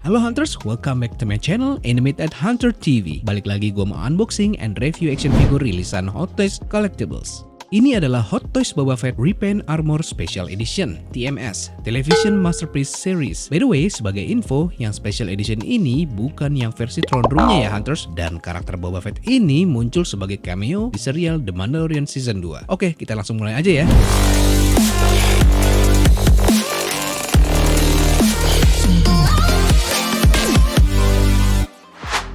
Halo Hunters, welcome back to my channel Animated Hunter TV. Balik lagi gue mau unboxing and review action figure rilisan Hot Toys Collectibles. Ini adalah Hot Toys Boba Fett Repaint Armor Special Edition TMS Television Masterpiece Series. By the way, sebagai info, yang Special Edition ini bukan yang versi Throne Room-nya ya Hunters. Dan karakter Boba Fett ini muncul sebagai cameo di serial The Mandalorian Season 2. Oke, kita langsung mulai aja ya.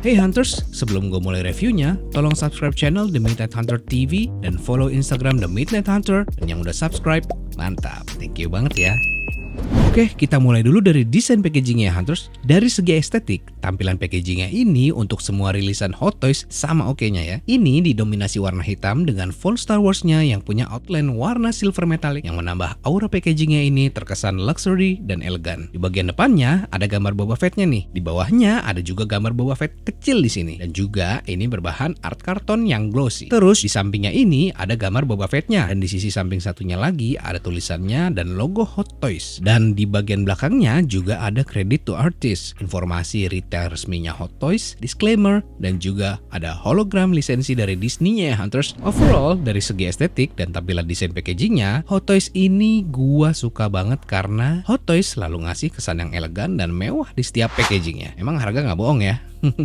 Hey Hunters, sebelum gue mulai reviewnya, tolong subscribe channel The Midnight Hunter TV dan follow Instagram The Midnight Hunter. Dan yang udah subscribe, mantap, thank you banget ya. Oke, kita mulai dulu dari desain packagingnya Hunters. Dari segi estetik, tampilan packagingnya ini untuk semua rilisan Hot Toys sama oke-nya ya. Ini didominasi warna hitam dengan font Star Wars-nya yang punya outline warna silver metallic yang menambah aura packagingnya ini terkesan luxury dan elegan. Di bagian depannya ada gambar Boba Fett-nya nih. Di bawahnya ada juga gambar Boba Fett kecil di sini. Dan juga ini berbahan art karton yang glossy. Terus di sampingnya ini ada gambar Boba Fett-nya. Dan di sisi samping satunya lagi ada tulisannya dan logo Hot Toys. Dan di bagian belakangnya juga ada credit to artist, informasi retail resminya Hot Toys, disclaimer, dan juga ada hologram lisensi dari Disney-nya ya Hunters. Overall, dari segi estetik dan tampilan desain packagingnya, Hot Toys ini gua suka banget karena Hot Toys selalu ngasih kesan yang elegan dan mewah di setiap packagingnya. Emang harga nggak bohong ya.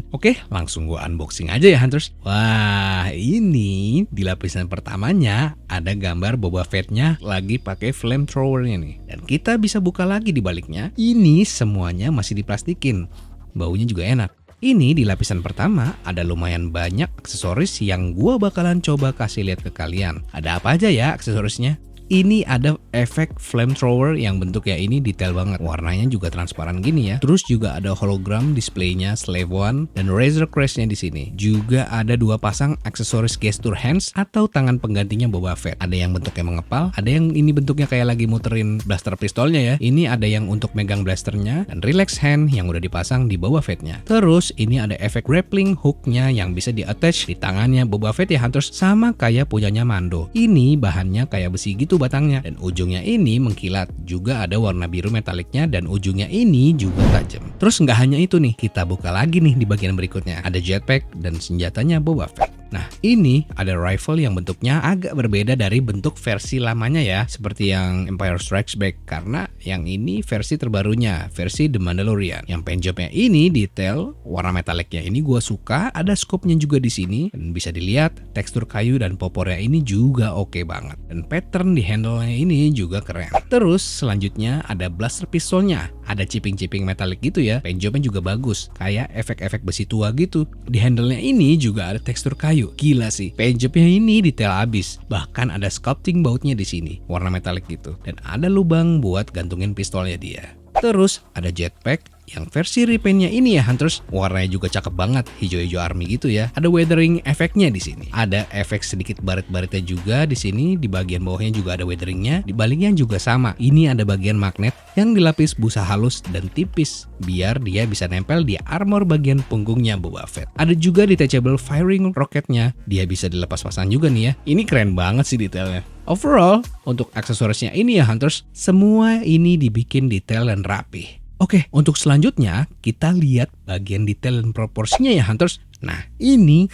Oke, langsung gua unboxing aja ya Hunters. Wah, ini di lapisan pertamanya ada gambar Boba Fett-nya lagi pakai flamethrower-nya nih. Dan kita bisa buka lagi di baliknya. Ini semuanya masih diplastikin. Baunya juga enak. Ini di lapisan pertama ada lumayan banyak aksesoris yang gua bakalan coba kasih lihat ke kalian. Ada apa aja ya aksesorisnya? Ini ada efek flamethrower yang bentuknya ini detail banget. Warnanya juga transparan gini ya. Terus juga ada hologram displaynya Slave One dan Razor Crest-nya di sini. Juga ada dua pasang aksesoris gesture hands atau tangan penggantinya Boba Fett. Ada yang bentuknya mengepal, ada yang ini bentuknya kayak lagi muterin blaster pistolnya ya. Ini ada yang untuk megang blasternya dan relax hand yang udah dipasang di Boba Fett-nya. Terus ini ada efek grappling hook-nya yang bisa di-attach di tangannya Boba Fett ya Hunters, sama kayak punyanya Mando. Ini bahannya kayak besi gitu batangnya dan ujungnya ini mengkilat. Juga ada warna biru metaliknya dan ujungnya ini juga tajam. Terus nggak hanya itu nih, kita buka lagi nih di bagian berikutnya. Ada jetpack dan senjatanya Boba Fett. Nah, ini ada rifle yang bentuknya agak berbeda dari bentuk versi lamanya ya, seperti yang Empire Strikes Back, karena yang ini versi terbarunya, versi The Mandalorian. Yang paintjobnya ini detail warna metaliknya ini gua suka, ada scope-nya juga di sini dan bisa dilihat tekstur kayu dan popornya ini juga oke banget. Dan pattern di handle-nya ini juga keren. Terus selanjutnya ada blaster pistolnya, ada chipping-chipping metalik gitu ya. Paintjobnya juga bagus, kayak efek-efek besi tua gitu. Di handle-nya ini juga ada tekstur kayu. Gila sih, paintjobnya ini detail abis. Bahkan ada sculpting bautnya di sini, warna metalik gitu. Dan ada lubang buat gantungin pistolnya dia. Terus ada jetpack yang versi repaint-nya ini ya Hunters, warnanya juga cakep banget, hijau-hijau army gitu ya. Ada weathering efeknya di sini. Ada efek sedikit baret-baretnya juga di sini. Di bagian bawahnya juga ada weatheringnya. Di baliknya juga sama. Ini ada bagian magnet yang dilapis busa halus dan tipis biar dia bisa nempel di armor bagian punggungnya Boba Fett. Ada juga detachable firing rocketnya. Dia bisa dilepas pasang juga nih ya. Ini keren banget sih detailnya. Overall, untuk aksesorisnya ini ya Hunters, semua ini dibikin detail dan rapih. Oke, untuk selanjutnya kita lihat bagian detail dan proporsinya ya Hunters. Nah, ini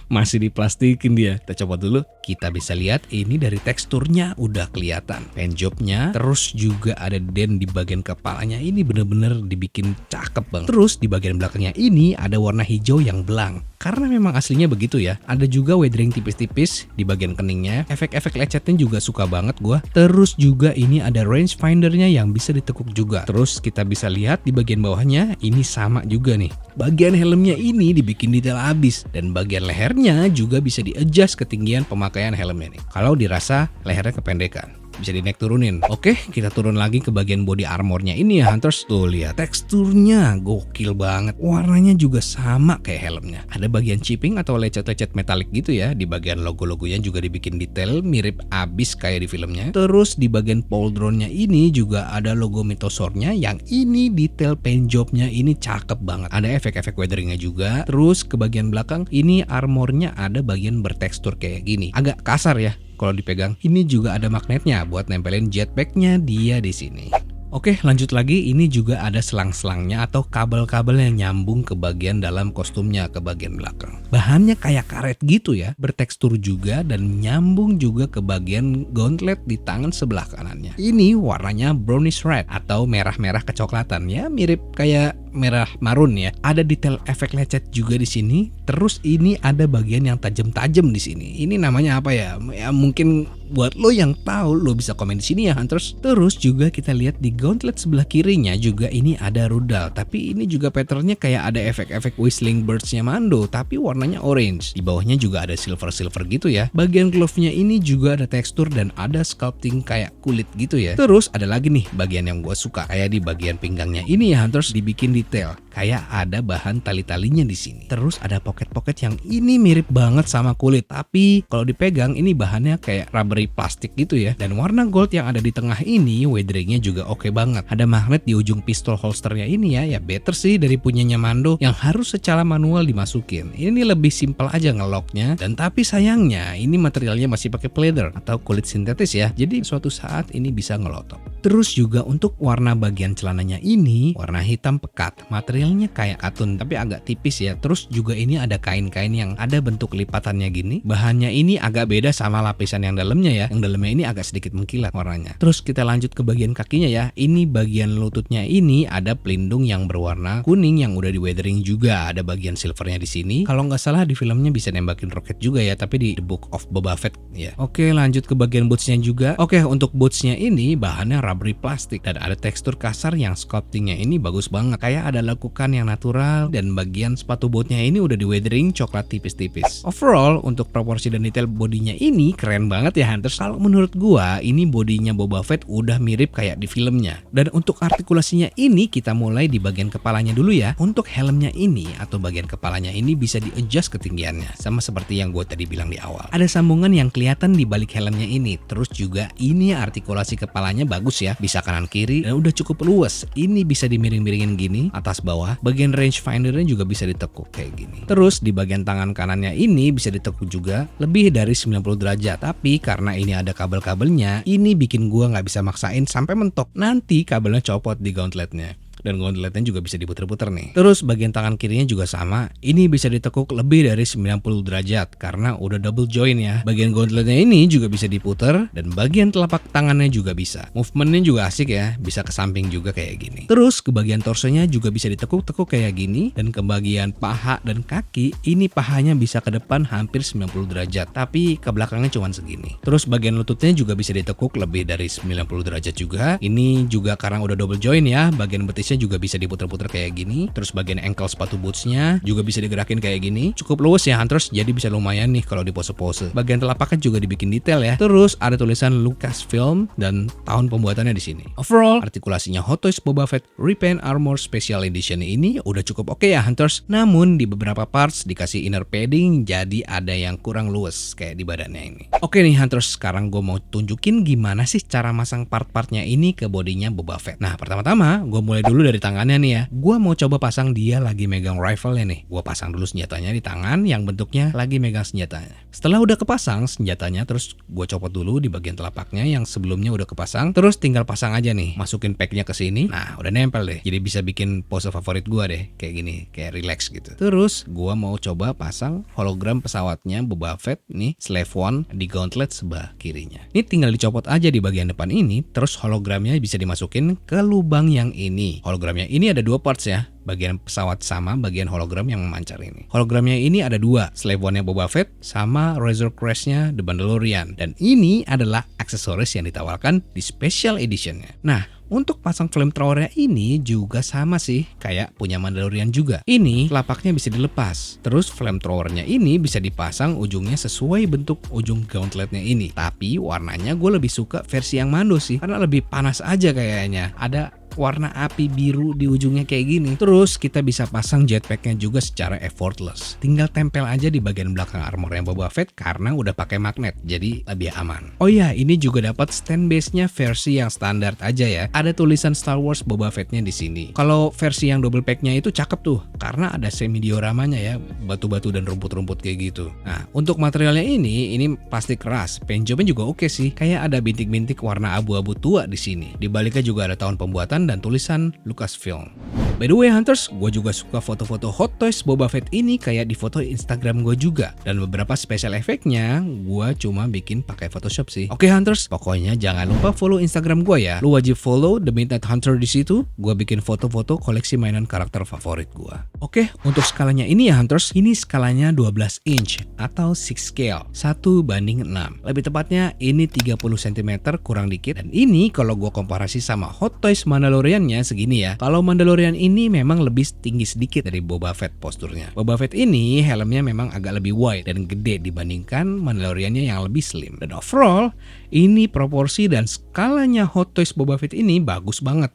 masih diplastikin dia. Kita coba dulu. Kita bisa lihat ini dari teksturnya udah kelihatan. Paintjobnya, terus juga ada den di bagian kepalanya. Ini bener-bener dibikin cakep banget. Terus di bagian belakangnya ini ada warna hijau yang belang. Karena memang aslinya begitu ya. Ada juga weathering tipis-tipis di bagian keningnya. Efek-efek lecetnya juga suka banget gua. Terus juga ini ada range findernya yang bisa ditekuk juga. Terus kita bisa lihat di bagian bawahnya ini sama juga nih. Bagian helmnya ini dibikin detail abis. Dan bagian lehernya juga bisa di-adjust ketinggian pemakaian helmnya nih. Kalau dirasa lehernya kependekan, bisa dinaik turunin. Oke, kita turun lagi ke bagian body armornya ini ya Hunters. Tuh lihat teksturnya gokil banget. Warnanya juga sama kayak helmnya. Ada bagian chipping atau lecet-lecet metalik gitu ya. Di bagian logo-logonya juga dibikin detail mirip abis kayak di filmnya. Terus di bagian pauldronnya ini juga ada logo Mythosaur-nya yang ini detail paintjobnya ini cakep banget. Ada efek-efek weatheringnya juga. Terus ke bagian belakang ini armornya ada bagian bertekstur kayak gini. Agak kasar ya kalau dipegang. Ini juga ada magnetnya buat nempelin jetpacknya dia di sini. Oke, lanjut lagi. Ini juga ada selang-selangnya atau kabel-kabel yang nyambung ke bagian dalam kostumnya, ke bagian belakang. Bahannya kayak karet gitu ya, bertekstur juga dan nyambung juga ke bagian gauntlet di tangan sebelah kanannya. Ini warnanya brownish red atau merah-merah kecoklatan ya, mirip kayak merah marun ya. Ada detail efek lecet juga di sini. Terus ini ada bagian yang tajam-tajam di sini. Ini namanya apa ya? Ya mungkin buat lo yang tahu, lo bisa komen di sini ya, Hunters. Terus juga kita lihat di gauntlet sebelah kirinya juga ini ada rudal, tapi ini juga patternnya kayak ada efek-efek whistling birds-nya Mando, tapi warnanya orange. Di bawahnya juga ada silver-silver gitu ya. Bagian glove-nya ini juga ada tekstur dan ada sculpting kayak kulit gitu ya. Terus ada lagi nih bagian yang gue suka, kayak di bagian pinggangnya ini ya, Hunters, dibikin detail. Kayak ada bahan tali-talinya di sini. Terus ada pocket-pocket yang ini mirip banget sama kulit, tapi kalau dipegang ini bahannya kayak rubbery plastik gitu ya. Dan warna gold yang ada di tengah ini weatheringnya juga oke banget. Ada magnet di ujung pistol holsternya ini ya better sih dari punyanya Mando yang harus secara manual dimasukin. Ini lebih simpel aja ngeloknya, dan tapi sayangnya ini materialnya masih pakai pleather atau kulit sintetis ya. Jadi suatu saat ini bisa ngelotok. Terus juga untuk warna bagian celananya ini warna hitam pekat. Materialnya kayak katun tapi agak tipis ya. Terus juga ini ada kain-kain yang ada bentuk lipatannya gini. Bahannya ini agak beda sama lapisan yang dalamnya ya. Yang dalamnya ini agak sedikit mengkilat warnanya. Terus kita lanjut ke bagian kakinya ya. Ini bagian lututnya ini ada pelindung yang berwarna kuning yang udah di weathering juga. Ada bagian silvernya di sini. Kalau nggak salah di filmnya bisa nembakin roket juga ya. Tapi di The Book of Boba Fett ya. Oke, lanjut ke bagian bootsnya juga. Oke, untuk bootsnya ini bahannya rubbery plastik dan ada tekstur kasar yang sculptingnya ini bagus banget. Kayak ada lekukan yang natural dan bagian sepatu bootnya ini udah di weathering coklat tipis-tipis. Overall untuk proporsi dan detail bodinya ini keren banget ya, Hunters. Kalau menurut gua ini bodinya Boba Fett udah mirip kayak di filmnya. Dan untuk artikulasinya ini kita mulai di bagian kepalanya dulu ya. Untuk helmnya ini atau bagian kepalanya ini bisa di-adjust ketinggiannya. Sama seperti yang gue tadi bilang di awal. Ada sambungan yang kelihatan di balik helmnya ini. Terus juga ini artikulasi kepalanya bagus ya. Bisa kanan kiri dan udah cukup luas. Ini bisa dimiring-miringin gini atas bawah. Bagian range findernya juga bisa ditekuk kayak gini. Terus di bagian tangan kanannya ini bisa ditekuk juga lebih dari 90 derajat. Tapi karena ini ada kabel-kabelnya, ini bikin gua nggak bisa maksain sampai mentok. Nanti kabelnya copot di gauntletnya. Dan gauntletnya juga bisa diputer-puter nih. Terus bagian tangan kirinya juga sama. Ini bisa ditekuk lebih dari 90 derajat karena udah double join ya. Bagian gauntletnya ini juga bisa diputer dan bagian telapak tangannya juga bisa. Movementnya juga asik ya, bisa ke samping juga kayak gini. Terus ke bagian torsonya juga bisa ditekuk-tekuk kayak gini, dan ke bagian paha dan kaki ini pahanya bisa ke depan hampir 90 derajat, tapi ke belakangnya cuma segini. Terus bagian lututnya juga bisa ditekuk lebih dari 90 derajat juga. Ini juga karena udah double join ya. Bagian betis juga bisa diputer-puter kayak gini. Terus bagian ankle sepatu bootsnya juga bisa digerakin kayak gini. Cukup luas ya, Hunters, jadi bisa lumayan nih kalau di pose-pose. Bagian telapaknya juga dibikin detail ya. Terus ada tulisan Lucasfilm dan tahun pembuatannya di sini. Overall, artikulasinya Hot Toys Boba Fett Repaint Armor Special Edition ini udah cukup oke ya, Hunters. Namun di beberapa parts dikasih inner padding, jadi ada yang kurang luas kayak di badannya ini. Oke nih, Hunters, sekarang gue mau tunjukin gimana sih cara masang part-partnya ini ke bodinya Boba Fett. Nah, pertama-tama gue mulai dulu dari tangannya nih ya. Gua mau coba pasang dia lagi megang rifle-nya nih. Gua pasang dulu senjatanya di tangan yang bentuknya lagi megang senjatanya. Setelah udah kepasang senjatanya, terus gua copot dulu di bagian telapaknya yang sebelumnya udah kepasang. Terus tinggal pasang aja nih. Masukin packnya ke sini. Nah, udah nempel deh. Jadi bisa bikin pose favorit gua deh. Kayak gini, kayak relax gitu. Terus gua mau coba pasang hologram pesawatnya Boba Fett nih, Slave One, di gauntlet sebelah kirinya. Ini tinggal dicopot aja di bagian depan ini. Terus hologramnya bisa dimasukin ke lubang yang ini. Hologramnya ini ada dua parts ya, bagian pesawat sama bagian hologram yang memancar ini. Hologramnya ini ada dua, Slave One-nya Boba Fett sama Razor Crest-nya The Mandalorian. Dan ini adalah aksesoris yang ditawarkan di Special Edition-nya. Nah, untuk pasang flamethrower-nya ini juga sama sih, kayak punya Mandalorian juga. Ini telapaknya bisa dilepas. Terus flamethrower-nya ini bisa dipasang ujungnya sesuai bentuk ujung gauntletnya ini. Tapi warnanya gue lebih suka versi yang Mando sih, karena lebih panas aja kayaknya. Ada warna api biru di ujungnya kayak gini. Terus kita bisa pasang jetpacknya juga secara effortless. Tinggal tempel aja di bagian belakang armornya Boba Fett karena udah pakai magnet, jadi lebih aman. Oh iya, ini juga dapat stand base-nya versi yang standar aja ya. Ada tulisan Star Wars Boba Fett-nya di sini. Kalau versi yang double pack-nya itu cakep tuh, karena ada semi dioramanya ya, batu-batu dan rumput-rumput kayak gitu. Nah, untuk materialnya ini plastik keras. Paint job-nya juga oke sih, kayak ada bintik-bintik warna abu-abu tua di sini. Di baliknya juga ada tahun pembuatan dan tulisan Lucasfilm. By the way Hunters, gue juga suka foto-foto Hot Toys Boba Fett ini kayak di foto Instagram gue juga. Dan beberapa special efeknya gue cuma bikin pakai Photoshop sih. Oke Hunters, pokoknya jangan lupa follow Instagram gue ya. Lu wajib follow The Midnight Hunter di situ. Gue bikin foto-foto koleksi mainan karakter favorit gue. Oke, untuk skalanya ini ya Hunters, ini skalanya 12 inch atau 6 scale, 1:6. Lebih tepatnya ini 30 cm kurang dikit. Dan ini kalau gue komparasi sama Hot Toys Mandalorian-nya segini ya. Kalau Mandalorian ini memang lebih tinggi sedikit dari Boba Fett posturnya. Boba Fett ini helmnya memang agak lebih wide dan gede dibandingkan Mandalorian-nya yang lebih slim. Dan overall, ini proporsi dan skalanya Hot Toys Boba Fett ini bagus banget.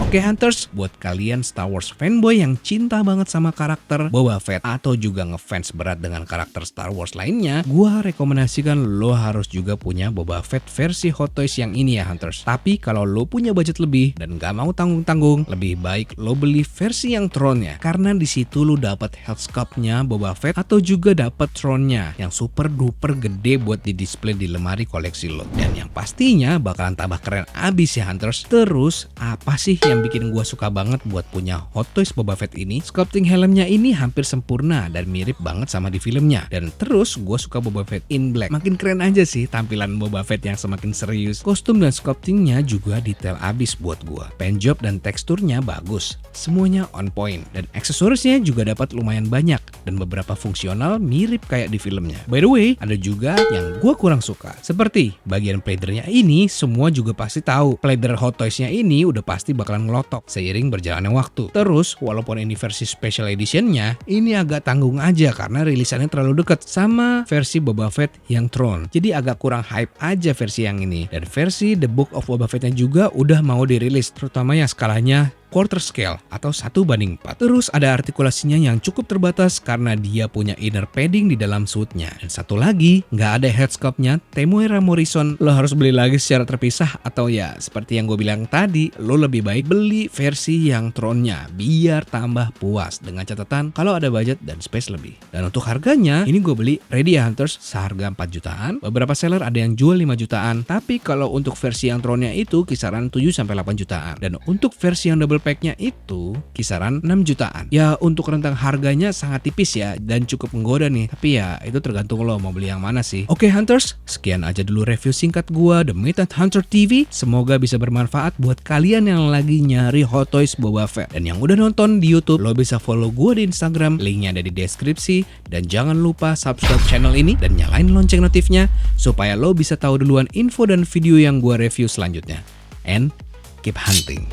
Oke Hunters, buat kalian Star Wars fanboy yang cinta banget sama karakter Boba Fett atau juga ngefans berat dengan karakter Star Wars lainnya, gua rekomendasikan lo harus juga punya Boba Fett versi Hot Toys yang ini ya Hunters. Tapi kalau lo punya budget lebih dan gak mau tanggung-tanggung, lebih baik lo beli versi yang throne-nya, karena di situ lo dapat health sculpt-nya Boba Fett atau juga dapat throne-nya yang super duper gede buat di display di lemari koleksi lo. Dan yang pastinya bakalan tambah keren abis ya Hunters. Terus apa sih yang bikin gue suka banget buat punya Hot Toys Boba Fett ini? Sculpting helmnya ini hampir sempurna dan mirip banget sama di filmnya. Dan terus gue suka Boba Fett in black. Makin keren aja sih tampilan Boba Fett yang semakin serius. Kostum dan sculptingnya juga detail abis buat gue. Paint job dan teksturnya bagus. Semuanya on point. Dan aksesorisnya juga dapat lumayan banyak. Dan beberapa fungsional mirip kayak di filmnya. By the way, ada juga yang gue kurang suka. Seperti bagian pladernya ini, semua juga pasti tahu. Plader Hot Toys-nya ini udah pasti bakalan ngelotok seiring berjalannya waktu. Terus walaupun ini versi special editionnya, ini agak tanggung aja karena rilisannya terlalu deket sama versi Boba Fett yang Throne. Jadi agak kurang hype aja versi yang ini. Dan versi The Book of Boba Fett-nya juga udah mau dirilis, terutama yang skalanya quarter scale atau 1:4. Terus ada artikulasinya yang cukup terbatas karena dia punya inner padding di dalam suitnya. Dan satu lagi, nggak ada head sculpt-nya Temuera Morrison. Lo harus beli lagi secara terpisah atau ya seperti yang gue bilang tadi, lo lebih baik beli versi yang throne-nya biar tambah puas dengan catatan kalau ada budget dan space lebih. Dan untuk harganya, ini gue beli ready ya Hunters seharga 4 jutaan. Beberapa seller ada yang jual 5 jutaan, tapi kalau untuk versi yang throne-nya itu kisaran 7-8 jutaan. Dan untuk versi yang double pack-nya itu kisaran 6 jutaan. Ya untuk rentang harganya sangat tipis ya dan cukup menggoda nih. Tapi ya itu tergantung lo mau beli yang mana sih. Oke Hunters, sekian aja dulu review singkat gua The Midnight Hunter TV. Semoga bisa bermanfaat buat kalian yang lagi nyari Hot Toys Boba Fett. Dan yang udah nonton di YouTube, lo bisa follow gua di Instagram, linknya ada di deskripsi. Dan jangan lupa subscribe channel ini dan nyalain lonceng notifnya supaya lo bisa tahu duluan info dan video yang gua review selanjutnya. And keep hunting.